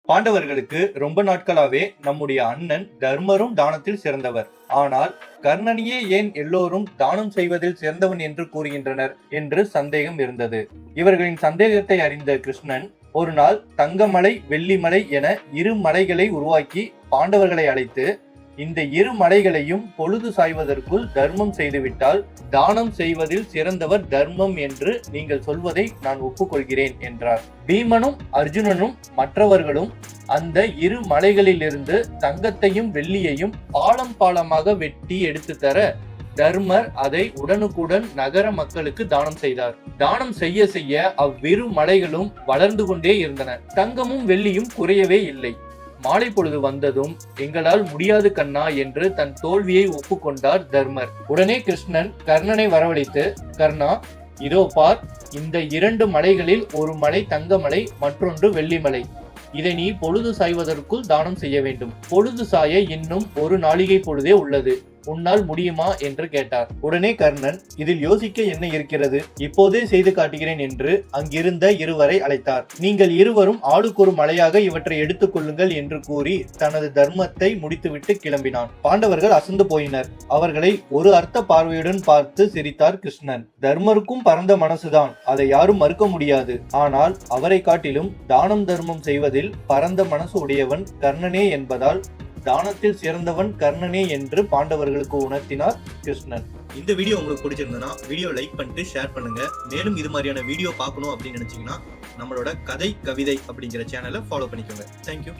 பாண்டவர்களுக்கு ரொம்ப நாட்களாவே நம்முடைய அண்ணன் தர்மரும் தானத்தில் சிறந்தவர். ஆனால் கர்ணனையே ஏன் எல்லோரும் தானம் செய்வதில் சிறந்தவன் என்று கூறுகின்றனர் என்று சந்தேகம் இருந்தது. இவர்களின் சந்தேகத்தை அறிந்த கிருஷ்ணன் ஒரு நாள் தங்கமலை வெள்ளிமலை என இரு மலைகளை உருவாக்கி பாண்டவர்களை அழைத்து, இந்த இரு மலைகளையும் பொழுது சாய்வதற்குள் தர்மம் செய்துவிட்டால் தானம் செய்வதில் சிறந்தவர் தர்மம் என்று நீங்கள் சொல்வதை நான் ஒப்புக்கொள்கிறேன் என்றார். பீமனும் அர்ஜுனனும் மற்றவர்களும் அந்த இரு மலைகளிலிருந்து தங்கத்தையும் வெள்ளியையும் பாலம் பாலமாக வெட்டி எடுத்து தர தர்மர் அதை உடனுக்குடன் நகர மக்களுக்கு தானம் செய்தார். தானம் செய்ய செய்ய அவ்விரு மலைகளும் வளர்ந்து கொண்டே இருந்தன. தங்கமும் வெள்ளியும் குறையவே இல்லை. மாலை பொழுது வந்ததும் எங்களால் முடியாது கண்ணா என்று தன் தோல்வியை ஒப்புக்கொண்டார் தர்மர். உடனே கிருஷ்ணன் கர்ணனை வரவழைத்து, கர்ணா, இதோ பார், இந்த இரண்டு மலைகளில் ஒரு மலை தங்கமலை, மற்றொன்று வெள்ளிமலை. இதை நீ பொழுது சாய்வதற்குள் தானம் செய்ய வேண்டும். பொழுது சாய இன்னும் ஒரு நாளிகை பொழுதே உள்ளது. உன்னால் முடியுமா என்று கேட்டார். உடனே கர்ணன், இதில் யோசிக்க என்ன இருக்கிறது, இப்போதே செய்து காட்டுகிறேன் என்று அங்கிருந்த இருவரை அழைத்தார். நீங்கள் இருவரும் ஆளுக்கொரு மலையாக இவற்றை எடுத்துக் கொள்ளுங்கள் என்று கூறி தனது தர்மத்தை முடித்துவிட்டு கிளம்பினான். பாண்டவர்கள் அசந்து போயினர். அவர்களை ஒரு அர்த்த பார்வையுடன் பார்த்து சிரித்தார் கிருஷ்ணன். தர்மருக்கும் பரந்த மனசுதான், அதை யாரும் மறுக்க முடியாது. ஆனால் அவரை காட்டிலும் தானம் தர்மம் செய்வதில் பரந்த மனசு உடையவன் கர்ணனே என்பதால் தானத்தில் சிறந்தவன் கர்ணனே என்று பாண்டவர்களுக்கு உணர்த்தினார் கிருஷ்ணன். இந்த வீடியோ உங்களுக்கு பிடிச்சிருந்தனா வீடியோ லைக் பண்ணிட்டு ஷேர் பண்ணுங்க. மேலும் இது மாதிரியான வீடியோ பார்க்கணும் அப்படின்னு நினைச்சீங்கன்னா நம்மளோட கதை கவிதை அப்படிங்கிற சேனலை ஃபாலோ பண்ணிக்கோங்க. தேங்க்யூ.